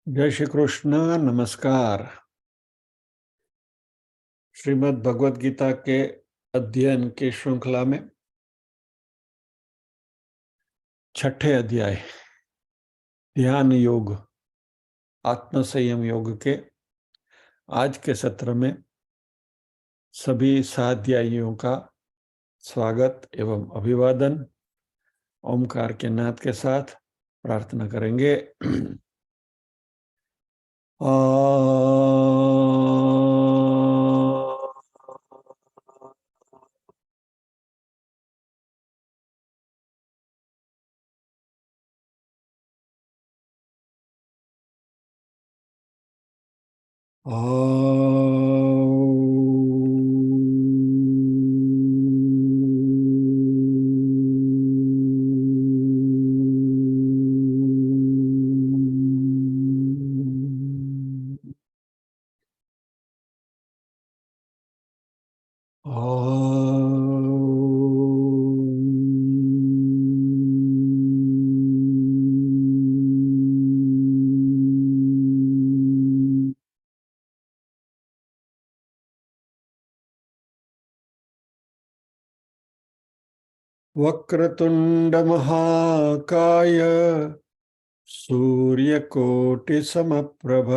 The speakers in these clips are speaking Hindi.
जय श्री कृष्ण। नमस्कार। श्रीमद् भगवत गीता के अध्ययन की श्रृंखला में छठे अध्याय ध्यान योग, आत्म संयम योग के आज के सत्र में सभी साध्यायियों का स्वागत एवं अभिवादन ओमकार के नाद के साथ प्रार्थना करेंगे। वक्रतुंड महाकाय सूर्यकोटि समप्रभ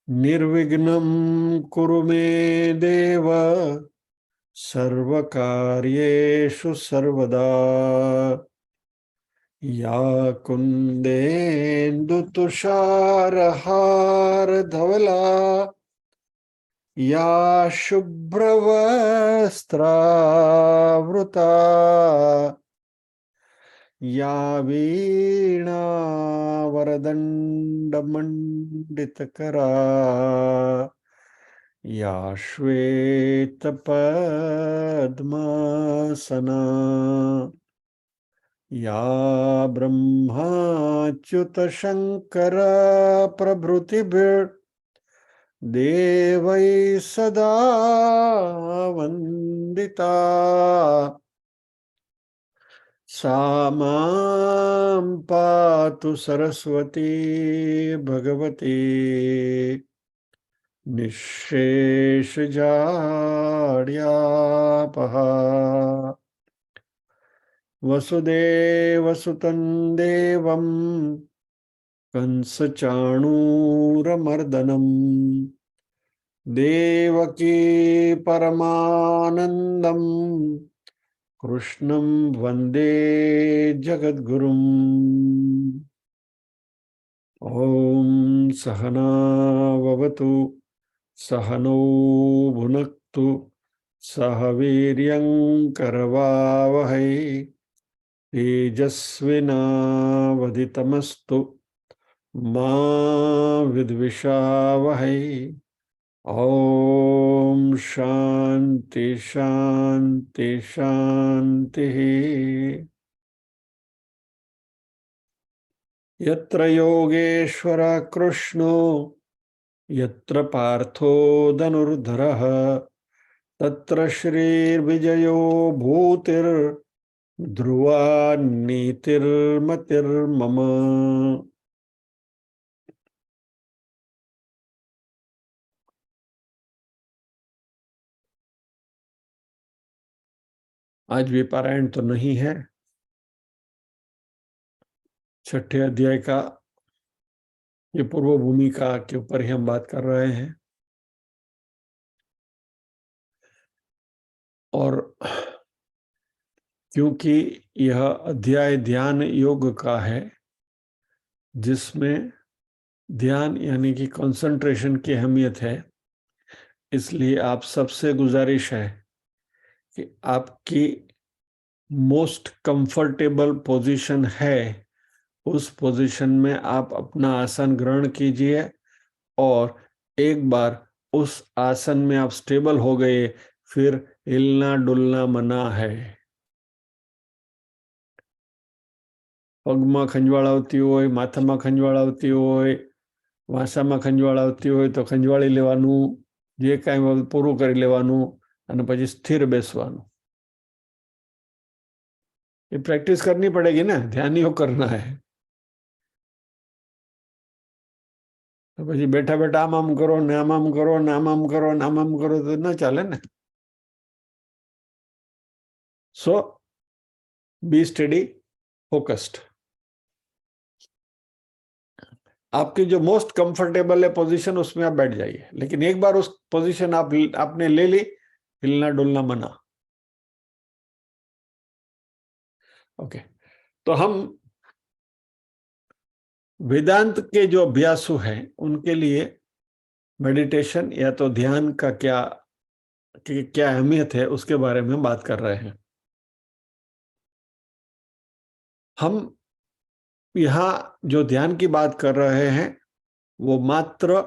निर्विघ्नं कुरु मे देव सर्वकार्येषु सर्वदा। या कुन्देन्दु तुषारहार धवला या शुभ्रवस्त्रावृता या वीणा वरदण्डमण्डितकरा या श्वेतपद्मासना या ब्रह्माच्युतशङ्कर प्रभृतिभिर्देवैः सदा वन्दिता। सा मां पातु सरस्वती भगवती निःशेषजाड्यापहा। वसुदेवसुतं देवं कंसचाणूरमर्दनं देवकी परमानन्दं कृष्णं वन्दे जगद्गुरुम्। ॐ सहना भवतु सहनौ भुनक्तु सह वीर्यं करवावहै तेजस्विनावधितमस्तु मा विद्विषावहै। ॐ शान्ति शान्ति शान्तिः। यत्र योगेश्वरः कृष्णो यत्र पार्थो धनुर्धरः तत्र श्रीर्विजयो भूतिर्ध्रुवा नीतिर्मतिर्मम। आज भी पारायण तो नहीं है। छठे अध्याय का ये पूर्व भूमिका के ऊपर ही हम बात कर रहे हैं और क्योंकि यह अध्याय ध्यान योग का है जिसमें ध्यान यानी कि कंसंट्रेशन की अहमियत है, इसलिए आप सबसे गुजारिश है कि आपकी मोस्ट कंफर्टेबल पोजीशन है उस पोजीशन में आप अपना आसन ग्रहण कीजिए और एक बार उस आसन में आप स्टेबल हो गए फिर हिलना डुलना मना है। पगમાં ખંજવાળ આવતી હોય, માથામાં ખંજવાળ આવતી હોય, વાસામાં ખંજવાળ આવતી હોય તો ખંજવાળી લેવાનું, જે કાંઈ પૂરું કરી લેવાનું અને પછી સ્થિર બેસવાનું। ये प्रैक्टिस करनी पड़ेगी ना, ध्यान योग करना है। तो પછી બેઠા બેઠા આમ કરો ને આમ કરો ને આમ કરો ને આમ કરો તો ના ચાલે ને. सो बी स्टडी फोकस्ड. आपकी जो मोस्ट कंफर्टेबल है पोजीशन, उसमें आप बैठ जाइए, लेकिन एक बार उस पोजीशन आपने ले ली, हिलना डुलना मना. ओके. तो हम वेदांत के जो अभ्यासु हैं उनके लिए मेडिटेशन या तो ध्यान का क्या अहमियत है उसके बारे में बात कर रहे हैं. हम यहाँ जो ध्यान की बात कर रहे हैं वो मात्र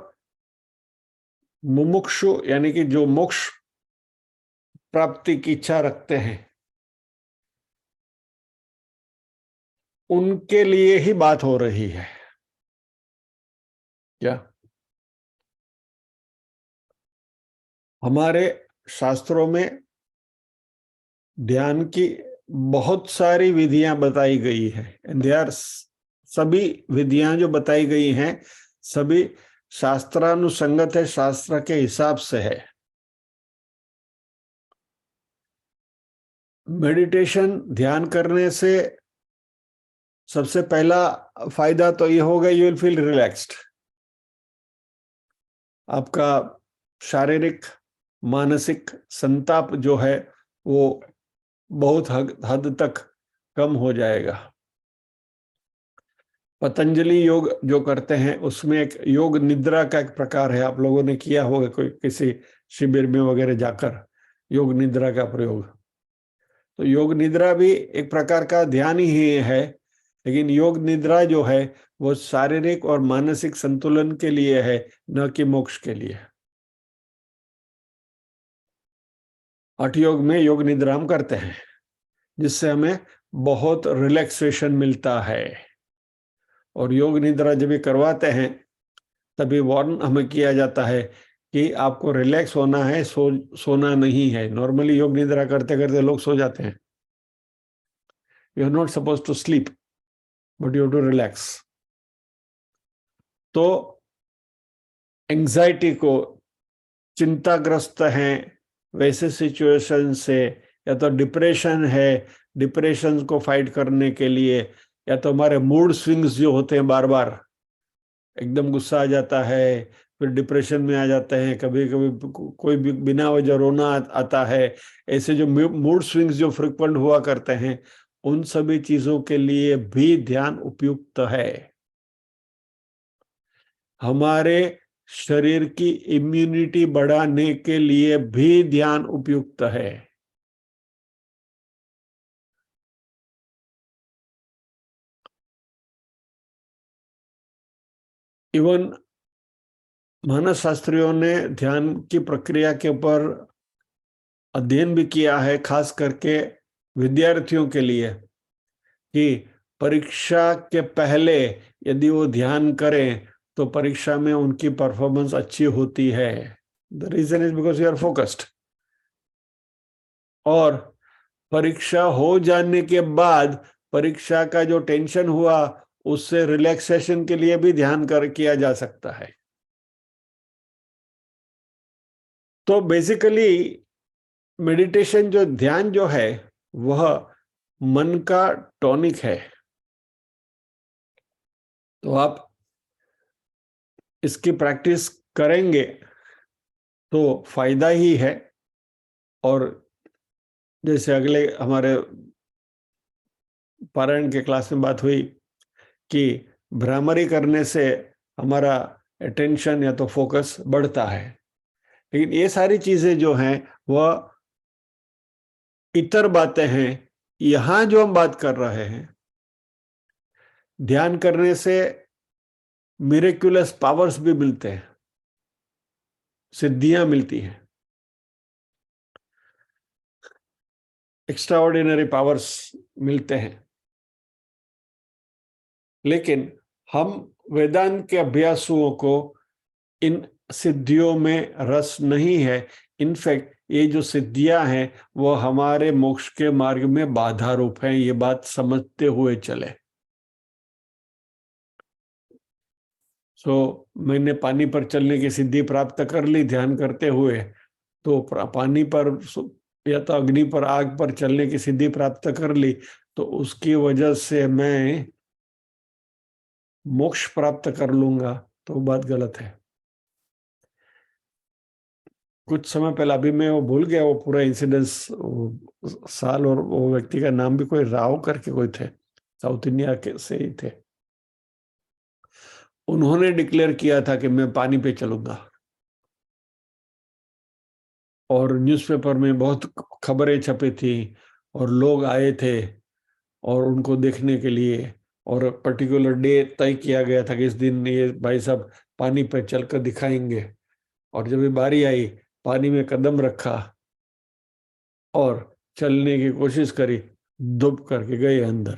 मुमुक्षु यानी कि जो मोक्ष प्राप्ति की इच्छा रखते हैं उनके लिए ही बात हो रही है. क्या हमारे शास्त्रों में ध्यान की बहुत सारी विधियां बताई गई है, एंड दे आर सभी विधियां जो बताई गई हैं सभी शास्त्रानुसंगत है, शास्त्र के हिसाब से है. मेडिटेशन ध्यान करने से सबसे पहला फायदा तो ये होगा, यू विल फील रिलैक्स्ड. आपका शारीरिक मानसिक संताप जो है वो बहुत हद तक कम हो जाएगा. पतंजलि योग जो करते हैं उसमें एक योग निद्रा का एक प्रकार है, आप लोगों ने किया होगा कोई किसी शिविर में वगैरह जाकर योग निद्रा का प्रयोग. तो योग निद्रा भी एक प्रकार का ध्यान ही है, लेकिन योग निद्रा जो है वो शारीरिक और मानसिक संतुलन के लिए है, न कि मोक्ष के लिए. हठ योग में योग निद्रा हम करते हैं जिससे हमें बहुत रिलैक्सेशन मिलता है. और योग निद्रा जब भी करवाते हैं तभी वार्न हमें किया जाता है कि आपको रिलैक्स होना है, सोना नहीं है. नॉर्मली योग निद्रा करते करते लोग सो जाते हैं. You are not suppose to sleep but you to relax. तो एंजाइटी को, चिंताग्रस्त हैं वैसे सिचुएशन से, या तो डिप्रेशन है, डिप्रेशन को फाइट करने के लिए, या तो हमारे मूड स्विंग्स जो होते हैं, बार बार एकदम गुस्सा आ जाता है फिर डिप्रेशन में आ जाते हैं, कभी कभी कोई भी बिना वजह रोना आता है, ऐसे जो मूड स्विंग्स जो फ्रिक्वेंट हुआ करते हैं, उन सभी चीजों के लिए भी ध्यान उपयुक्त है. हमारे शरीर की इम्यूनिटी बढ़ाने के लिए भी ध्यान उपयुक्त है. इवन मानस शास्त्रियों ने ध्यान की प्रक्रिया के ऊपर अध्ययन भी किया है, खास करके विद्यार्थियों के लिए, कि परीक्षा के पहले यदि वो ध्यान करें तो परीक्षा में उनकी परफॉर्मेंस अच्छी होती है. The reason is because you are focused. और परीक्षा हो जाने के बाद परीक्षा का जो टेंशन हुआ उससे रिलैक्सेशन के लिए भी ध्यान किया जा सकता है. तो बेसिकली मेडिटेशन जो ध्यान जो है वह मन का टॉनिक है. तो आप इसकी प्रैक्टिस करेंगे तो फायदा ही है. और जैसे अगले हमारे पारायण के क्लास में बात हुई कि भ्रामरी करने से हमारा अटेंशन या तो फोकस बढ़ता है, लेकिन ये सारी चीजें जो हैं वह इतर बातें हैं. यहां जो हम बात कर रहे हैं, ध्यान करने से मिरेक्युलस पावर्स भी मिलते हैं, सिद्धियां मिलती हैं, एक्स्ट्रा ऑर्डिनरी पावर्स मिलते हैं. लेकिन हम वेदांत के अभ्यासुओं को इन सिद्धियों में रस नहीं है. इनफैक्ट ये जो सिद्धियां हैं वो हमारे मोक्ष के मार्ग में बाधा रूप हैं, ये बात समझते हुए चले. मैंने पानी पर चलने की सिद्धि प्राप्त कर ली ध्यान करते हुए, तो पानी पर या तो अग्नि पर, आग पर चलने की सिद्धि प्राप्त कर ली, तो उसकी वजह से मैं मोक्ष प्राप्त कर लूंगा, तो बात गलत है। कुछ समय पहले, अभी मैं वो भूल गया वो पूरा इंसिडेंस, साल, और वो व्यक्ति का नाम भी कोई राव करके कोई थे, साउथ इंडिया के से ही थे। उन्होंने डिक्लेयर किया था कि मैं पानी पे चलूंगा, और न्यूज़पेपर में बहुत खबरें छपी थी, और लोग आए थे और उनको देखने के लिए, और पर्टिकुलर डे तय किया गया था कि इस दिन ये भाई साहब पानी पे चलकर दिखाएंगे। और जब ये बारी आई, पानी में कदम रखा और चलने की कोशिश करी, डूब करके गए अंदर।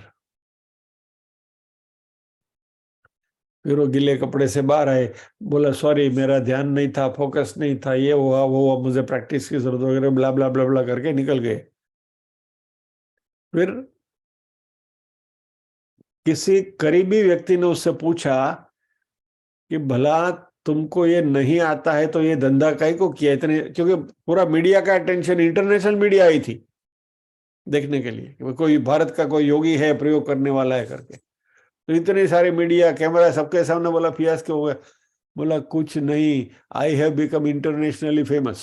फिर वो गिले कपड़े से बाहर आए, बोला सॉरी मेरा ध्यान नहीं था, फोकस नहीं था, ये हुआ वो हुआ, मुझे प्रैक्टिस की जरूरत वगैरह ब्ला ब्ला ब्ला ब्ला करके निकल गए। फिर किसी करीबी व्यक्ति ने उससे पूछा कि भला तुमको ये नहीं आता है तो ये धंधा काहे को किया इतने, क्योंकि पूरा मीडिया का अटेंशन, इंटरनेशनल मीडिया आई थी देखने के लिए कि कोई भारत का कोई योगी है प्रयोग करने वाला है करके। तो इतने सारे मीडिया कैमरा सबके सामने, बोला फियास क्यों हो गया? बोला कुछ नहीं, I have become internationally famous.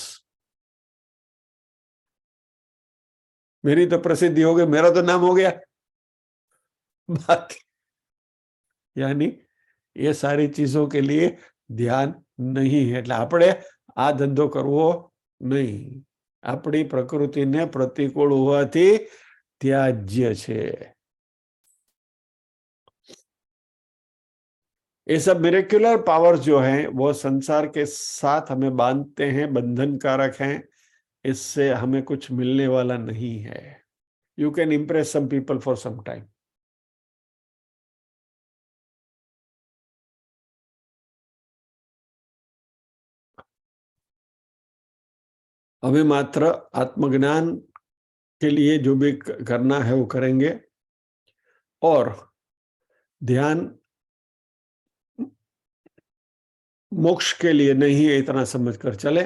मेरी तो प्रसिद्धि हो गई, मेरा तो नाम हो गया। बात यानी ये सारी चीजों के लिए ध्यान नहीं है, એટલે આપણે આ ધંધો કરવો નહીં। આપણી પ્રકૃતિને પ્રતિકૂળ હોવાથી ત્યાજ્ય છે। ये सब मिरेक्युलर पावर्स जो हैं वो संसार के साथ हमें बांधते हैं, बंधन कारक हैं, इससे हमें कुछ मिलने वाला नहीं है। You can impress some people for some time. हमें मात्र आत्मज्ञान के लिए जो भी करना है वो करेंगे, और ध्यान मोक्ष के लिए नहीं है इतना समझकर चले।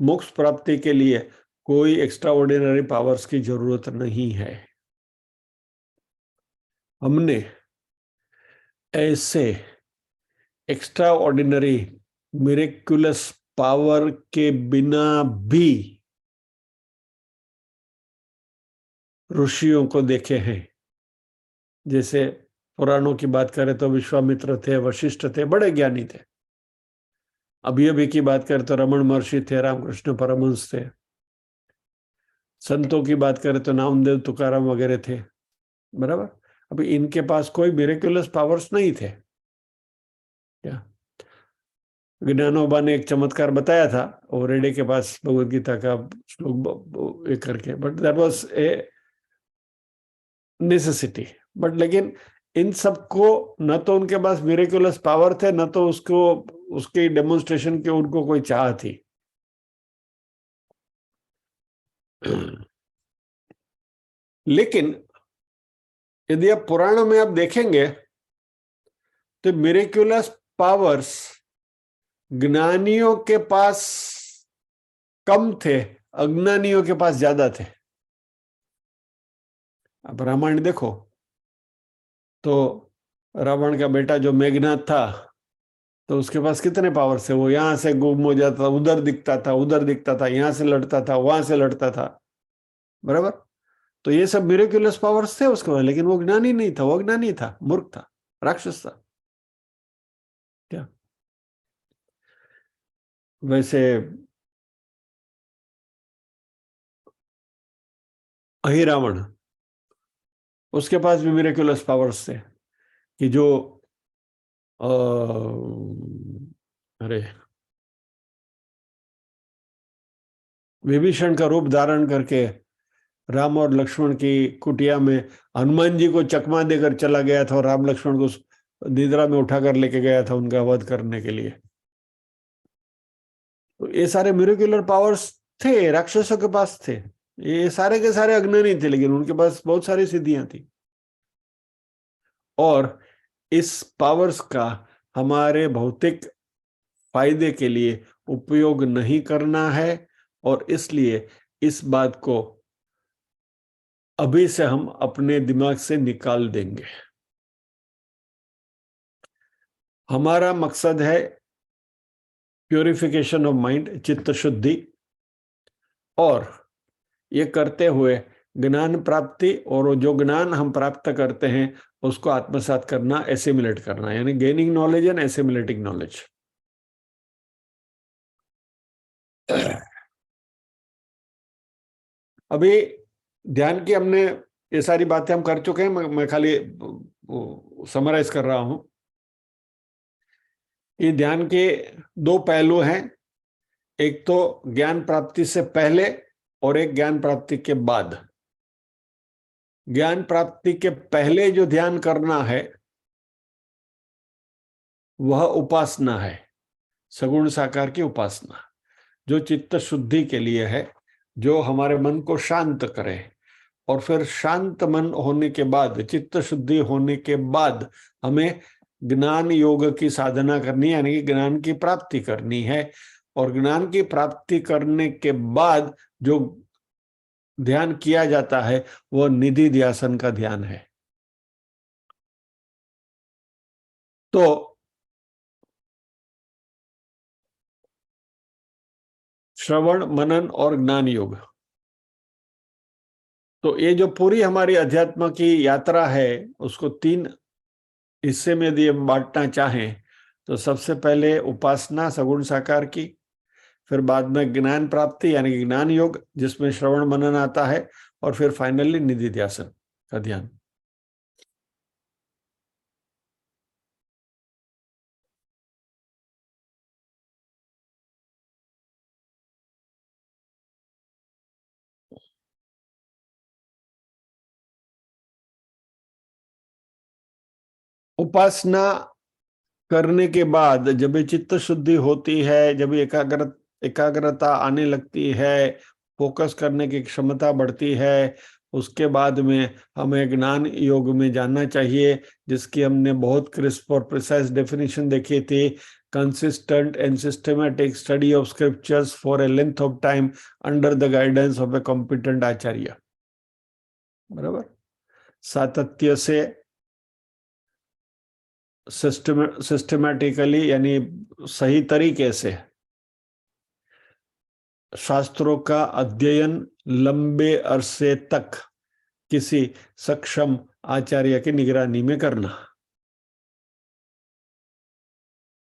मोक्ष प्राप्ति के लिए कोई एक्स्ट्रा ऑर्डिनरी पावर्स की जरूरत नहीं है। हमने ऐसे एक्स्ट्रा ऑर्डिनरी मिरेक्युलस पावर के बिना भी ऋषियों को देखे हैं। जैसे पुराणों की बात करें तो विश्वामित्र थे, वशिष्ठ थे, बड़े ज्ञानी थे। अभी अभी की बात करें तो रमन महर्षि थे, रामकृष्ण परमहंस थे। संतों की बात करें तो नामदेव, तुकाराम वगैरह थे, बराबर। अभी इनके पास कोई मिरेक्युलस पावर्स नहीं थे क्या? ज्ञानोबा ने एक चमत्कार बताया था, और रेडे के पास भगवत गीता का श्लोक एक करके, but that was a necessity. But लेकिन इन सबको न तो उनके पास मिरेक्युलस पावर थे, न तो उसको उसके डेमोन्स्ट्रेशन के उनको कोई चाह थी। लेकिन यदि आप पुराणों में आप देखेंगे तो मिरेक्युलस पावर्स ज्ञानियों के पास कम थे, अज्ञानियों के पास ज्यादा थे। अब रामायण देखो तो रावण का बेटा जो मेघनाथ था, तो उसके पास कितने पावर थे? वो यहां से गुम हो जाता था, उधर दिखता था, उधर दिखता था, यहां से लड़ता था, वहां से लड़ता था, बराबर। तो ये सब मिरेक्युलस पावर्स थे उसके पास, लेकिन वो ज्ञानी नहीं था, वो अज्ञानी था, मूर्ख था, राक्षस था क्या? वैसे अहिरावण, उसके पास भी मिरेक्युलस पावर्स थे कि जो अरे विभीषण का रूप धारण करके राम और लक्ष्मण की कुटिया में हनुमान जी को चकमा देकर चला गया था, और राम लक्ष्मण को निद्रा में उठाकर लेके गया था उनका वध करने के लिए। तो ये सारे मिरेक्युलर पावर्स थे, राक्षसों के पास थे। ये सारे के सारे अज्ञानी थे, लेकिन उनके पास बहुत सारी सिद्धियां थी। और इस पावर्स का हमारे भौतिक फायदे के लिए उपयोग नहीं करना है, और इसलिए इस बात को अभी से हम अपने दिमाग से निकाल देंगे। हमारा मकसद है प्योरिफिकेशन ऑफ माइंड, चित्त शुद्धि, और ये करते हुए ज्ञान प्राप्ति, और जो ज्ञान हम प्राप्त करते हैं उसको आत्मसात करना, एसिमिलेट करना, यानी gaining knowledge and assimilating knowledge. अभी ध्यान की हमने ये सारी बातें हम कर चुके हैं, मैं खाली समराइज कर रहा हूं। ये ध्यान के दो पहलू हैं, एक तो ज्ञान प्राप्ति से पहले और एक ज्ञान प्राप्ति के बाद। ज्ञान प्राप्ति के पहले जो ध्यान करना है वह उपासना है, सगुण साकार की उपासना, जो चित्त शुद्धि के लिए है, जो हमारे मन को शांत करे। और फिर शांत मन होने के बाद, चित्त शुद्धि होने के बाद, हमें ज्ञान योग की साधना करनी है, यानी कि ज्ञान की प्राप्ति करनी है। और ज्ञान की प्राप्ति करने के बाद जो ध्यान किया जाता है वह निधि ध्यासन का ध्यान है। तो श्रवण, मनन और ज्ञान योग, तो ये जो पूरी हमारी अध्यात्म की यात्रा है उसको तीन हिस्से में यदि हम बांटना चाहें तो सबसे पहले उपासना सगुण साकार की, फिर बाद में ज्ञान प्राप्ति यानी कि ज्ञान योग जिसमें श्रवण मनन आता है, और फिर फाइनली निधि ध्यासन का ध्यान। उपासना करने के बाद जब ये चित्त शुद्धि होती है, जब एकाग्रता आने लगती है, फोकस करने की क्षमता बढ़ती है, उसके बाद में हमें ज्ञान योग में जानना चाहिए, जिसकी हमने बहुत क्रिस्प और प्रिसाइज डेफिनेशन देखी थी। Consistent and systematic study of scriptures for a length of time under the guidance of a competent acharya. बराबर, सातत्य से, सिस्टमैटिकली यानी सही तरीके से शास्त्रों का अध्ययन लंबे अरसे तक किसी सक्षम आचार्य की निगरानी में करना,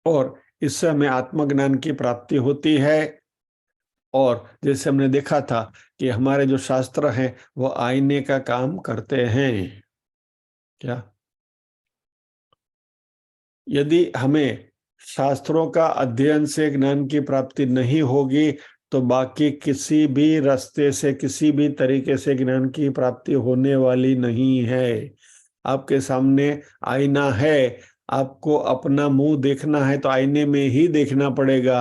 और इससे हमें आत्मज्ञान की प्राप्ति होती है। और जैसे हमने देखा था कि हमारे जो शास्त्र हैं वो आईने का काम करते हैं। क्या? यदि हमें शास्त्रों का अध्ययन से ज्ञान की प्राप्ति नहीं होगी तो बाकी किसी भी रास्ते से, किसी भी तरीके से ज्ञान की प्राप्ति होने वाली नहीं है। आपके सामने आईना है, आपको अपना मुंह देखना है तो आईने में ही देखना पड़ेगा,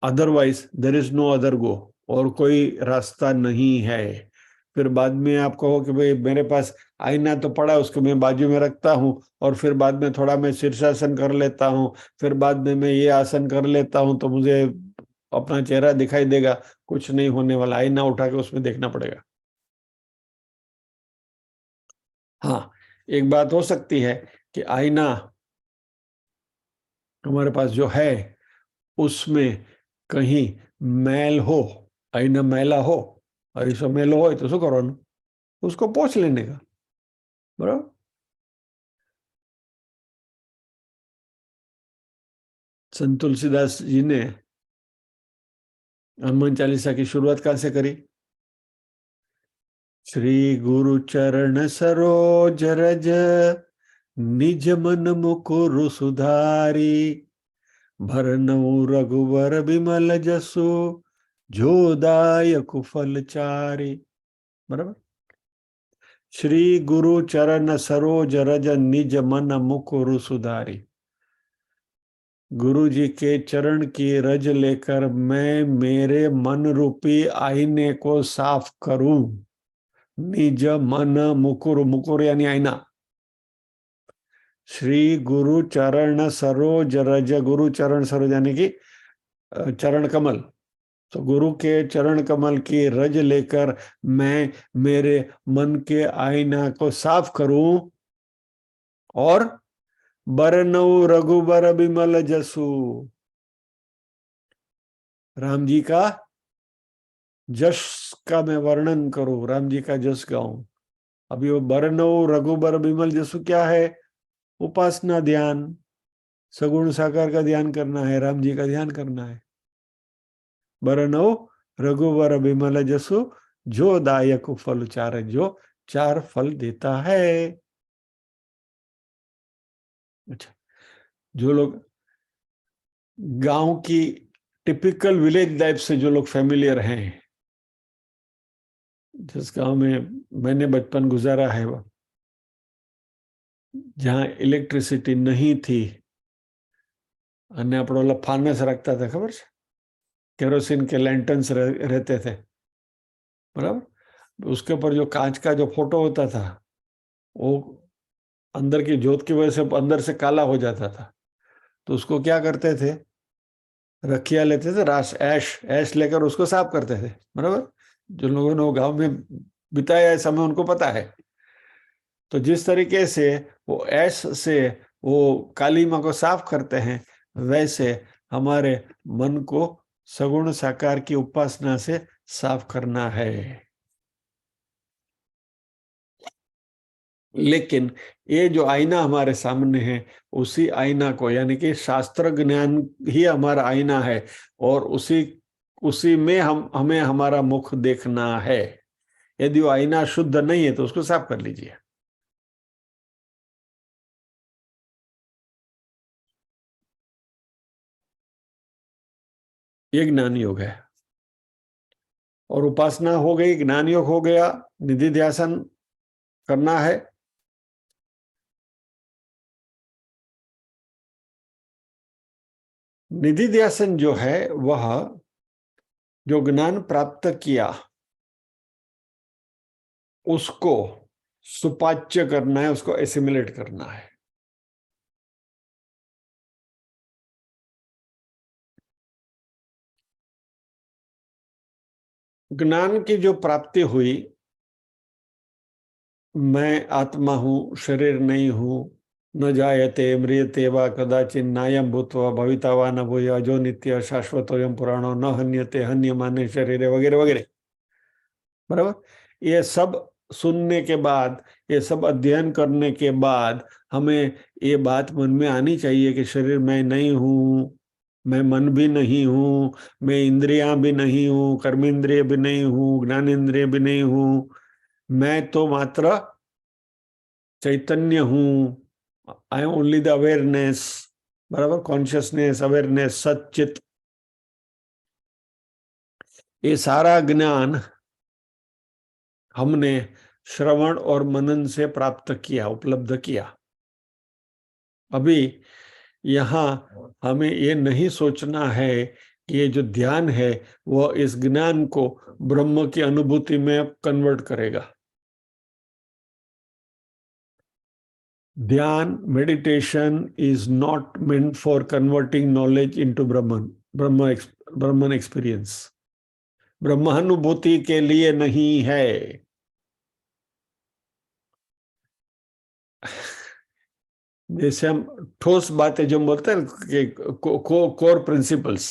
otherwise there is no other go, और कोई रास्ता नहीं है। फिर बाद में आप कहो कि भाई मेरे पास आईना तो पड़ा है, उसको मैं बाजू में रखता हूँ, और फिर बाद में थोड़ा मैं शीर्षासन कर लेता हूँ, फिर बाद में मैं ये आसन कर लेता हूँ तो मुझे अपना चेहरा दिखाई देगा। कुछ नहीं होने वाला, आईना उठा के उसमें देखना पड़ेगा। हाँ, एक बात हो सकती है कि आईना हमारे पास जो है उसमें कहीं मैल हो, आईना मैला हो, और इसमें मैल हो तो शू करવાનું? उसको पोंछ लेने का। बराबर। संत तुलसीदास जी ने हनुमान चालीसा की शुरुआत कहाँ से करी? श्री गुरु चरण सरोज रज निज मन मुकुरु सुधारी, भरनऊ रघुवर बिमल जसु जो दायक फल चारी। बराबर। श्री गुरु चरण सरोज रज निज मन मुकुरु सुधारी, गुरु जी के चरण की रज लेकर मैं मेरे मन रूपी आईने को साफ करूं। निज मन मुकुर, मुकुर यानी आईना, श्री गुरु चरण सरोज रज, गुरु चरण सरोज यानी कि चरण कमल। तो गुरु के चरण कमल की रज लेकर मैं मेरे मन के आईना को साफ करूं और बरनऊ रघुबर बिमल जसु, राम जी का जस का मैं वर्णन करूं, राम जी का जस गाऊं। अभी वो बरनऊ रघुबर बिमल जसु क्या है? उपासना, ध्यान, सगुण साकार का ध्यान करना है, राम जी का ध्यान करना है। बरनऊ रघुवर बिमल जसु, जो दायक फल चार, जो चार फल देता है। अच्छा, जो लोग गांव की टिपिकल विलेज लाइफ से जो लोग फेमिलियर हैं, जिस गांव में मैंने बचपन गुजारा है, जहां इलेक्ट्रिसिटी नहीं थी અને આપણો ઓલા ફાનસ રાખતા હતા, ખબર છે? केरोसिन के लैंटर्न्स रहते थे, बराबर। उसके ऊपर जो कांच का जो फोटो होता था, वो अंदर की ज्योत की वजह से अंदर से काला हो जाता था। तो उसको क्या करते थे, रखिया लेते थे, राश ऐश ऐश लेकर उसको साफ करते थे, बराबर। जो लोगों ने वो गांव में बिताया है समय उनको पता है। तो जिस तरीके से वो ऐश से वो काली माँ को साफ करते हैं, वैसे हमारे मन को सगुण साकार की उपासना से साफ करना है। लेकिन ये जो आईना हमारे सामने है, उसी आईना को, यानी कि शास्त्र ज्ञान ही हमारा आईना है, और उसी उसी में हमें हमारा मुख देखना है। यदि वो आईना शुद्ध नहीं है तो उसको साफ कर लीजिए। ये ज्ञान योग है। और उपासना हो गई, ज्ञान योग हो गया, निधि ध्यासन करना है। निधि ध्यासन जो है वह जो ज्ञान प्राप्त किया उसको सुपाच्य करना है, उसको एसिमिलेट करना है। ज्ञान की जो प्राप्ति हुई, मैं आत्मा हूं, शरीर नहीं हूं, न जायते म्रियते वा कदाचिन नायम भूत्वा भविता वा न भूया जो नित्य शाश्वतोयम पुराणो न हन्यते हन्यमाने शरीर, वगैरह वगैरह, बराबर। ये सब सुनने के बाद, ये सब अध्ययन करने के बाद हमें ये बात मन में आनी चाहिए कि शरीर मैं नहीं हूं, मैं मन भी नहीं हूं, मैं इंद्रियां भी नहीं हूं, कर्मेंद्रिय भी नहीं हूं, ज्ञानेन्द्रिय भी नहीं हूं, मैं तो मात्र चैतन्य हूं। I am only the awareness, बराबर, कॉन्शियसनेस, अवेयरनेस, सच्चित। ये सारा ज्ञान हमने श्रवण और मनन से प्राप्त किया, उपलब्ध किया। अभी यहाँ हमें ये नहीं सोचना है कि ये जो ध्यान है वो इस ज्ञान को ब्रह्म की अनुभूति में कन्वर्ट करेगा। ध्यान, meditation is not meant for converting knowledge into Brahman experience. ब्रह्मानुभूति के लिए नहीं है। जैसे हम ठोस बातें जो हम बोलते हैं कि कोर प्रिंसिपल्स,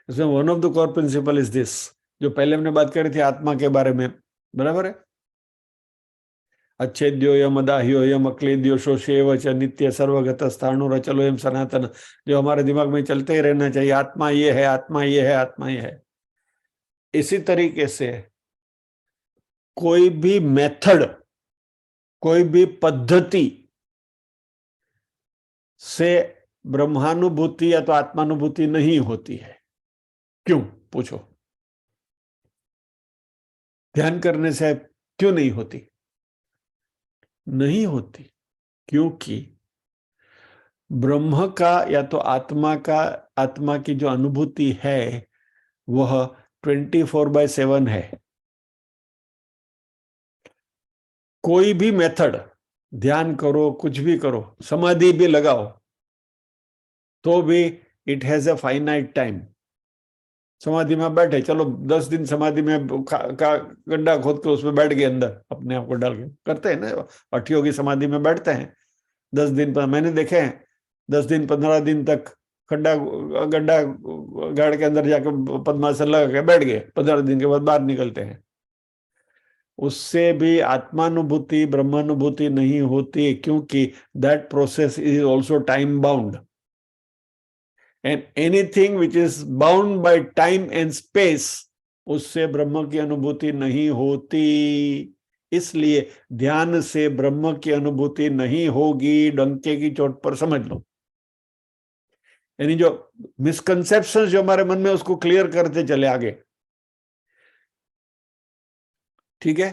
इसमें one of the core principle is this, जो पहले हमने बात करी थी आत्मा के बारे में, बराबर है। अच्छेद्यो यम अदाह्यो यम अक्लेद्यो शोषेव च नित्य सर्वगत स्थाणु रचलो यम सनातन, जो हमारे दिमाग में चलते ही रहना चाहिए, आत्मा ये है, आत्मा ये है, आत्मा ये है। इसी तरीके से कोई भी मेथड, कोई भी पद्धति से ब्रह्मानुभूति या तो आत्मानुभूति नहीं होती है। क्यों, पूछो? ध्यान करने से क्यों नहीं होती? नहीं होती क्योंकि ब्रह्म का या तो आत्मा का, आत्मा की जो अनुभूति है वह 24/7 है। कोई भी मेथड ध्यान करो, कुछ भी करो, समाधि भी लगाओ, तो भी it has a finite time. समाधि में बैठे, चलो 10 दिन समाधि में का गड्ढा खोद के उसमें बैठ गए, अंदर अपने आप को डाल के, करते हैं ना, अठियों की समाधि में बैठते हैं 10 दिन पर, मैंने देखे हैं 10 दिन 15 दिन तक खड्डा गड्ढा गाड़ के अंदर जाके पद्मासन लगा के बैठ गए, 15 दिन के बाद बाहर निकलते हैं। उससे भी आत्मानुभूति ब्रह्मानुभूति नहीं होती, क्योंकि that process is also time bound, and anything which is bound by time and space, उससे ब्रह्म की अनुभूति नहीं होती। इसलिए ध्यान से ब्रह्म की अनुभूति नहीं होगी, डंके की चोट पर समझ लो। यानी जो मिसकंसेप्शन जो हमारे मन में, उसको क्लियर करते चले आगे, ठीक है।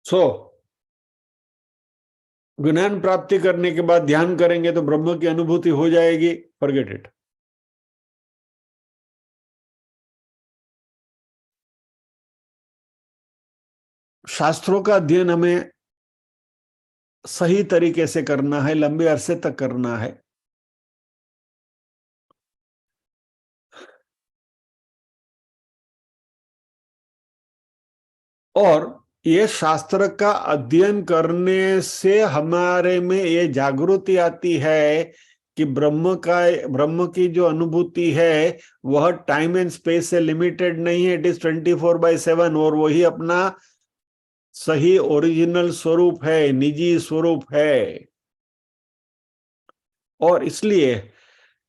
सो ज्ञान प्राप्ति करने के बाद ध्यान करेंगे तो ब्रह्म की अनुभूति हो जाएगी, फॉरगेट इट। शास्त्रों का अध्ययन हमें सही तरीके से करना है, लंबे अरसे तक करना है। और ये शास्त्र का अध्ययन करने से हमारे में ये जागृति आती है कि ब्रह्म की जो अनुभूति है वह टाइम एंड स्पेस से लिमिटेड नहीं है, इट इज 24/7, और वही अपना सही ओरिजिनल स्वरूप है, निजी स्वरूप है। और इसलिए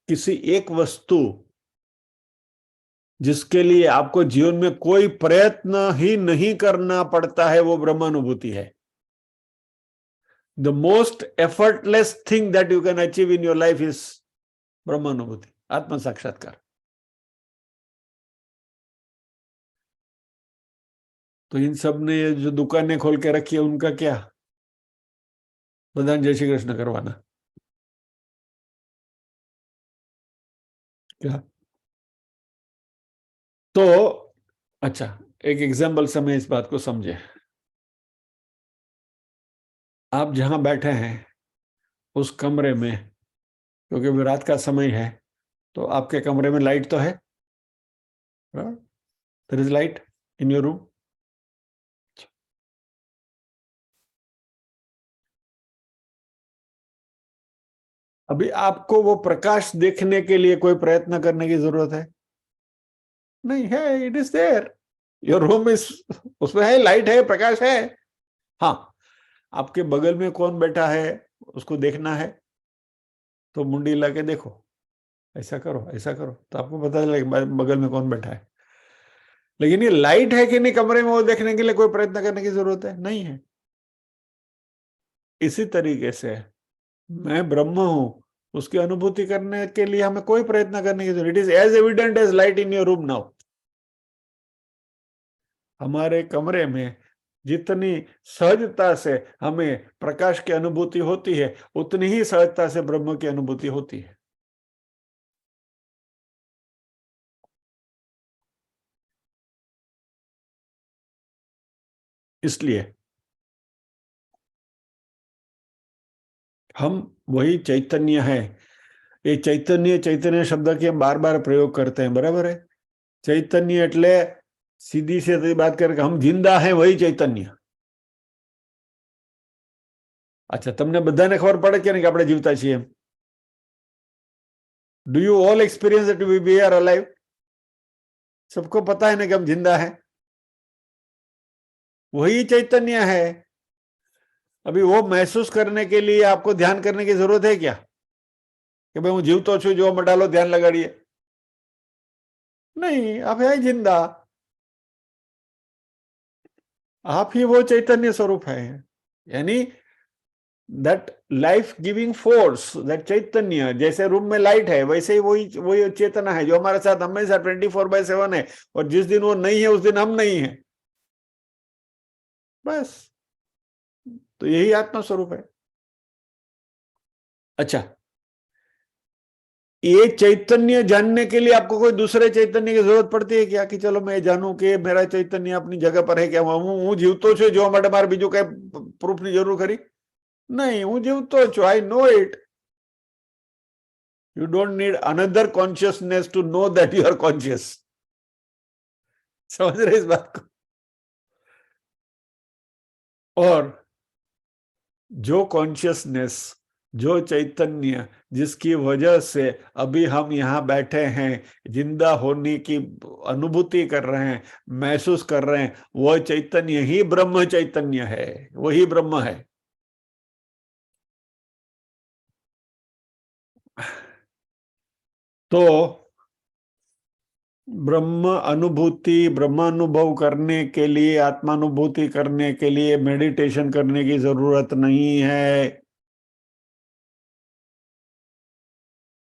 किसी एक वस्तु जिसके लिए आपको जीवन में कोई प्रयत्न ही नहीं करना पड़ता है, वो ब्रह्मानुभूति है। The most effortless thing that you can achieve in your life is brahmanubhuti, आत्म साक्षात्कार। तो इन सब ने जो दुकानें खोल के रखी है, उनका क्या? बधान जय श्री कृष्ण करवाना, क्या? तो अच्छा, एक एग्जाम्पल से मैं इस बात को समझे। आप जहां बैठे हैं उस कमरे में, क्योंकि अभी रात का समय है, तो आपके कमरे में लाइट तो है, there is light in your room. अभी आपको वो प्रकाश देखने के लिए कोई प्रयत्न करने की जरूरत है नहीं है, it is there, your room is, उसमें है, लाइट है, प्रकाश है। हाँ, आपके बगल में कौन बैठा है उसको देखना है, तो मुंडी हिला के देखो, ऐसा करो, ऐसा करो, तो आपको पता चलेगा बगल में कौन बैठा है। लेकिन ये लाइट है कि नहीं कमरे में, वो देखने के लिए कोई प्रयत्न करने की जरूरत है नहीं है। इसी तरीके से मैं ब्रह्म हूं, उसकी अनुभूति करने के लिए हमें कोई प्रयत्न करने की जरूरत, it is as evident as light in your room now. हमारे कमरे में जितनी सहजता से हमें प्रकाश की अनुभूति होती है, उतनी ही सहजता से ब्रह्म की अनुभूति होती है। इसलिए हम वही चैतन्य है। ये चैतन्य चैतन्य शब्द के हम बार बार प्रयोग करते हैं, बराबर है। चैतन्य એટલે सीधी से बात करके हम जिंदा हैं, वही चैतन्य। अच्छा, તમને બધાને ખબર પડે કે નહીં કે આપણે જીવતા છીએ એમ? Do you all experience that we are alive? सबको पता है ना कि हम जिंदा हैं, वही चैतन्य है। अभी वो महसूस करने के लिए आपको ध्यान करने की जरूरत है क्या, कि भाई હું જીવતો છું જો મટાલો ध्यान लगाड़िए? नहीं, आप है जिंदा, आप ही वो चैतन्य स्वरूप है। यानी that life giving force, that chaitanya, जैसे रूम में लाइट है वैसे ही वही वही चेतना है जो हमारे साथ हमेशा 24/7 है, और जिस दिन वो नहीं है उस दिन हम नहीं है, बस। तो यही आत्मा स्वरूप है। अच्छा, ये चैतन्य जानने के लिए आपको कोई दूसरे चैतन्य की जरूरत पड़ती है क्या, कि चलो मैं जानूं कि मेरा चैतन्य अपनी जगह पर है क्या, હું જીવતો છું જોવા માટે મારે બીજું કઈ પ્રૂફની જરૂર ખરી? नहीं, હું જીવતો છું, I know it. You don't need another consciousness to know that you are conscious. समझ रहे इस बात को? और जो कॉन्शियसनेस, जो चैतन्य जिसकी वजह से अभी हम यहाँ बैठे हैं, जिंदा होने की अनुभूति कर रहे हैं, महसूस कर रहे हैं, वह चैतन्य ही ब्रह्म चैतन्य है, वही ब्रह्म है. तो ब्रह्म अनुभूति, ब्रह्मानुभव करने के लिए, आत्मानुभूति करने के लिए मेडिटेशन करने की जरूरत नहीं है.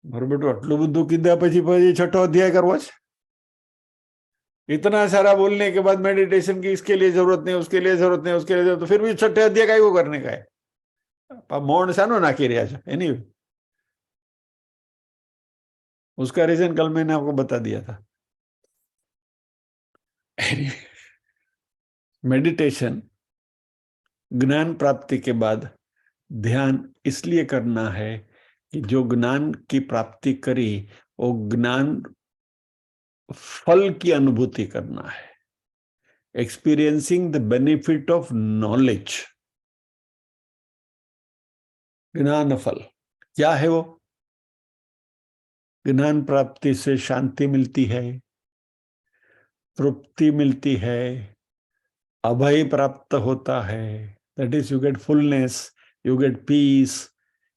મારું બેટું આટલું બધું કીધા પછી પછી છઠ્ઠો અધ્યાય કરવો છે? इतना सारा बोलने के बाद मेडिटेशन की इसके लिए जरूरत नहीं, उसके लिए जरूरत नहीं, उसके लिए जरूरत, तो फिर भी छठे अध्याय का को करने का है? मौन सानो नाखी रहा है. एनीवे, उसका रीजन कल मैंने आपको बता दिया था. मेडिटेशन ज्ञान प्राप्ति के बाद ध्यान इसलिए करना है कि जो ज्ञान की प्राप्ति करी वो ज्ञान फल की अनुभूति करना है. Experiencing the benefit of knowledge. ज्ञान फल क्या है? वो ज्ञान प्राप्ति से शांति मिलती है, तृप्ति मिलती है, अभय प्राप्त होता है. That is, you get fullness, you get piece,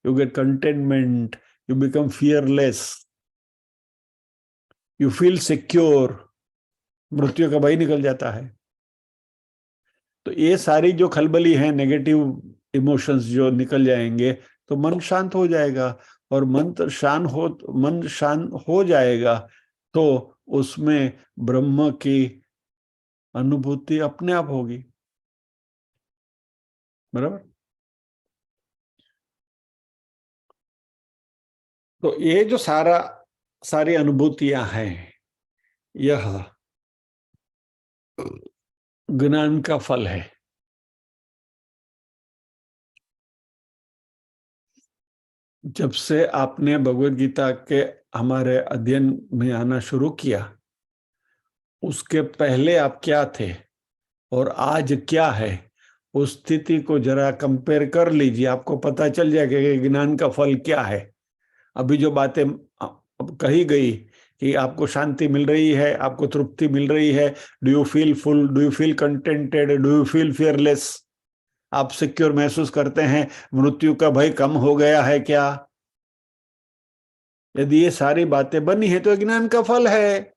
you get containment, you become fearless, you feel secure. मृत्यु का भय निकल जाता है. तो ये सारी जो खलबली है, नेगेटिव इमोशंस जो निकल जाएंगे, तो मन शांत हो जाएगा. और मन शांत हो जाएगा तो उसमें ब्रह्म की अनुभूति अपने आप होगी. बराबर? तो ये जो सारी अनुभूतियां हैं, यह ज्ञान का फल है. जब से आपने भगवत गीता के हमारे अध्ययन में आना शुरू किया, उसके पहले आप क्या थे और आज क्या है, उस स्थिति को जरा कंपेयर कर लीजिए. आपको पता चल जाएगा कि ज्ञान का फल क्या है. अभी जो बातें कही गई कि आपको शांति मिल रही है, आपको तृप्ति मिल रही है, do you feel full, do you feel contented, do you feel fearless, आप सिक्योर महसूस करते हैं, मृत्यु का भय कम हो गया है क्या? यदि ये सारी बातें बनी है तो ज्ञान का फल है.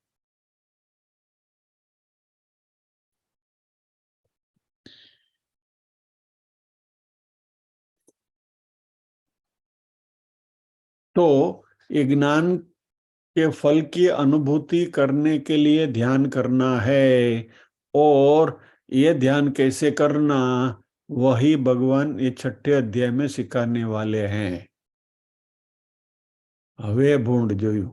तो ये ज्ञान के फल की अनुभूति करने के लिए ध्यान करना है. और ये ध्यान कैसे करना, वही भगवान ये छठे अध्याय में सिखाने वाले हैं. હવે ભૂંડ જોયું.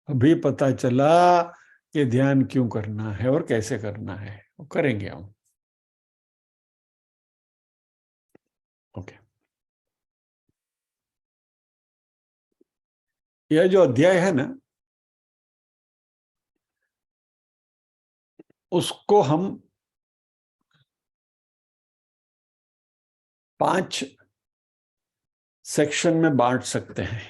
अभी पता चला कि ध्यान क्यों करना है और कैसे करना है. वो करेंगे हम. ओके. यह जो अध्याय है ना, उसको हम 5 सेक्शन में बांट सकते हैं.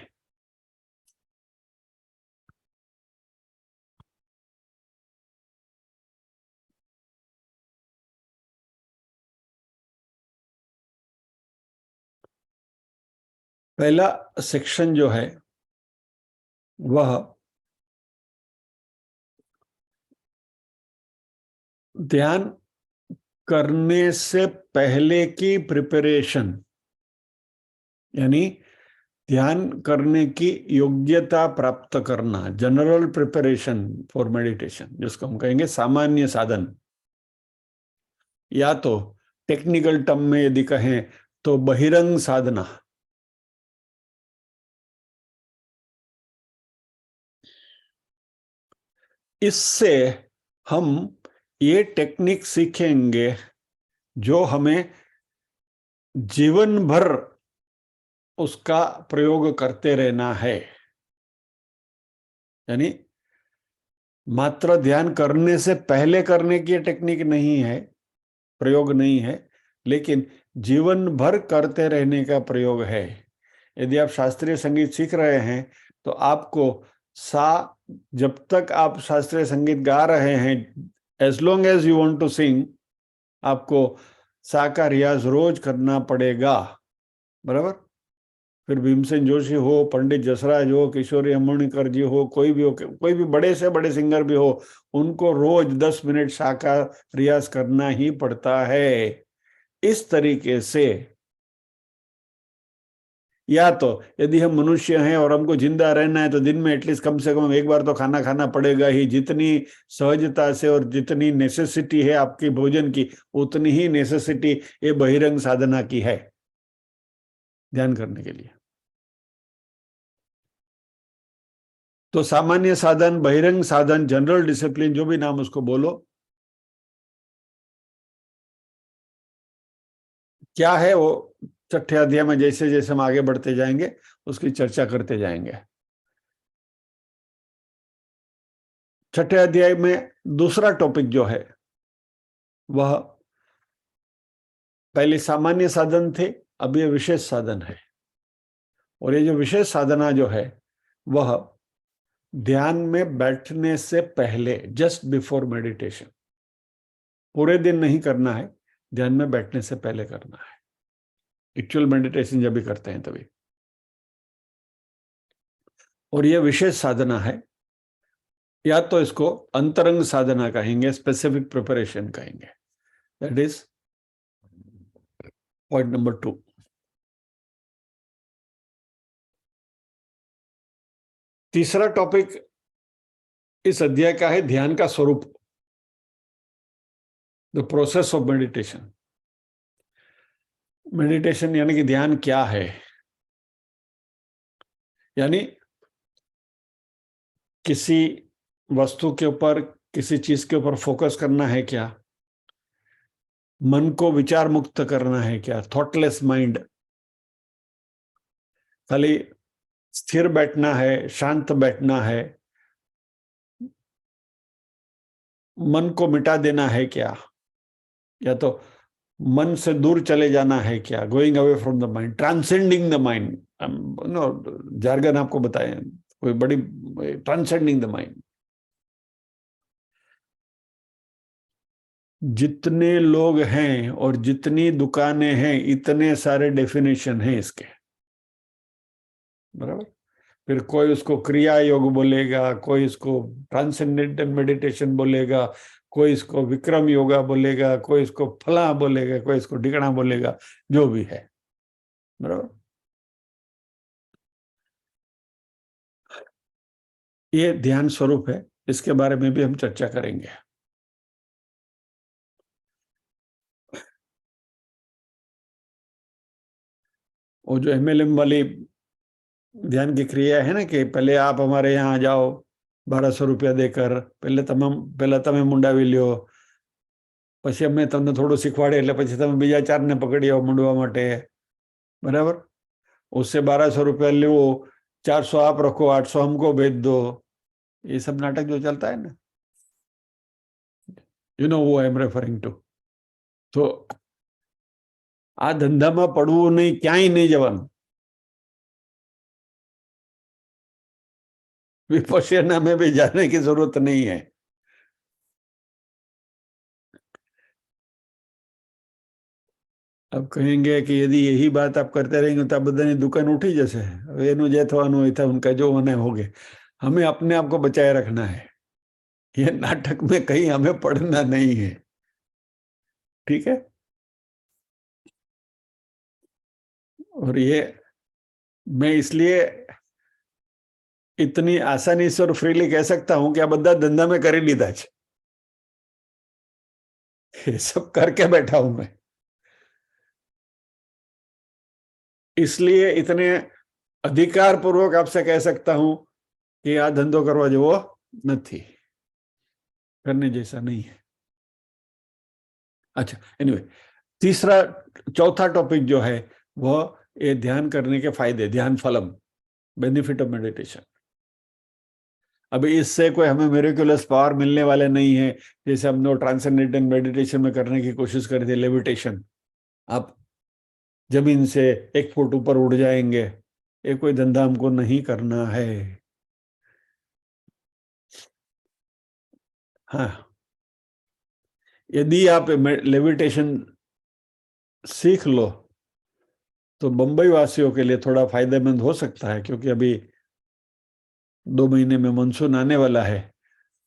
पहला सेक्शन जो है वह ध्यान करने से पहले की प्रिपरेशन, यानी ध्यान करने की योग्यता प्राप्त करना, जनरल प्रिपरेशन फॉर मेडिटेशन, जिसको हम कहेंगे सामान्य साधन. या तो टेक्निकल टर्म में यदि कहें तो बहिरंग साधना. इससे हम ये टेक्निक सीखेंगे जो हमें जीवन भर उसका प्रयोग करते रहना है। यानी मात्र ध्यान करने से पहले करने की टेक्निक नहीं है, प्रयोग नहीं है, लेकिन जीवन भर करते रहने का प्रयोग है। यदि आप शास्त्रीय संगीत सीख रहे हैं तो आपको सा जब तक आप शास्त्रीय संगीत गा रहे हैं, as long as you want to sing, आपको सा का रियाज रोज करना पड़ेगा, बराबर। फिर भीमसेन जोशी हो, पंडित जसराज हो, किशोरी अमोणकर जी हो, कोई भी बड़े से बड़े सिंगर भी हो, उनको रोज 10 मिनट सा का रियाज करना ही पड़ता है। इस तरीके से, या तो यदि हम मनुष्य हैं और हमको जिंदा रहना है तो दिन में एटलीस्ट कम से कम एक बार तो खाना खाना पड़ेगा ही। जितनी सहजता से और जितनी नेसेसिटी है आपकी भोजन की, उतनी ही नेसेसिटी ये बहिरंग साधना की है ध्यान करने के लिए। तो सामान्य साधन, बहिरंग साधन, जनरल डिसिप्लिन, जो भी नाम उसको बोलो, क्या है वो छठे अध्याय में जैसे जैसे हम आगे बढ़ते जाएंगे उसकी चर्चा करते जाएंगे। छठे अध्याय में दूसरा टॉपिक जो है वह, पहले सामान्य साधन थे, अब ये विशेष साधन है। और ये जो विशेष साधना जो है वह ध्यान में बैठने से पहले, जस्ट बिफोर मेडिटेशन, पूरे दिन नहीं करना है, ध्यान में बैठने से पहले करना है। एक्चुअल मेडिटेशन जब भी करते हैं तभी। और यह विशेष साधना है, या तो इसको अंतरंग साधना कहेंगे, स्पेसिफिक प्रिपरेशन कहेंगे। That is point number 2। तीसरा टॉपिक इस अध्याय का है ध्यान का स्वरूप, the process of meditation. Meditation यानी कि ध्यान क्या है, यानी किसी वस्तु के ऊपर, किसी चीज के ऊपर फोकस करना है क्या, मन को विचार मुक्त करना है क्या, थॉटलेस माइंड, खाली स्थिर बैठना है, शांत बैठना है, मन को मिटा देना है क्या, या तो मन से दूर चले जाना है क्या, going away from the mind, transcending the mind. No jargon आपको बताए, कोई बड़ी, ट्रांसेंडिंग द माइंड। जितने लोग हैं और जितनी दुकानें हैं, इतने सारे डेफिनेशन हैं इसके, बराबर। फिर कोई उसको क्रिया योग बोलेगा, कोई इसको ट्रांसेंडेंटल मेडिटेशन बोलेगा, कोई इसको विक्रम योगा बोलेगा, कोई इसको फला बोलेगा, कोई इसको ढिकना बोलेगा, जो भी है, बराबर। ये ध्यान स्वरूप है, इसके बारे में भी हम चर्चा करेंगे। और जो एमएलएम वाली ध्यान की क्रिया है ना, कि पहले आप हमारे यहाँ आ जाओ 1200 रुपया देकर, पहले તમે મુંડાવી લ્યો, પછી અમે તમને થોડું શીખવાડે એટલે પછી તમે બીજા 4ને પકડી આવો મુંડવા માટે, बराबर। उससे 1200 रुपया लो, 400 आप रखो, 800 हमको भेज दो, ये सब नाटक जो चलता है ना, यू नो वो आई एम रेफरिंग टू। तो આ ધંધામાં પડવું નહીં, ક્યાંય નહીં જવાનું। विपश्यना में भी जाने की जरूरत नहीं है। अब कहेंगे कि यदि यही बात आप करते रहेंगे तो बधानी दुकान उठी जैसे, एनु जे थवानुं होय थाय, उनका जो होना हो गए। हमें अपने आप को बचाए रखना है, ये नाटक में कहीं हमें पढ़ना नहीं है, ठीक है। और ये मैं इसलिए इतनी आसानी से और फ्रीली कह सकता हूं कि आ बधा धंधा में कर लीधा है, ये सब करके बैठा हूं मैं, इसलिए इतने अधिकार पूर्वक आपसे कह सकता हूं कि आ धंधो करवा जेवो નથી। करने जैसा नहीं है। अच्छा, एनीवे, तीसरा चौथा टॉपिक जो है वह ये ध्यान करने के फायदे, ध्यान फलम, बेनिफिट ऑफ मेडिटेशन। अभी इससे कोई हमें मेरिकुलस पावर मिलने वाले नहीं है, जैसे हमने ट्रांसेंडेंटल मेडिटेशन में करने की कोशिश करी थी, लेविटेशन। आप जमीन से 1 फुट ऊपर उड़ जाएंगे, ये कोई धंधा हमको नहीं करना है। हाँ, यदि आप लेविटेशन सीख लो तो बंबई वासियों के लिए थोड़ा फायदेमंद हो सकता है, क्योंकि अभी 2 महीने में मानसून आने वाला है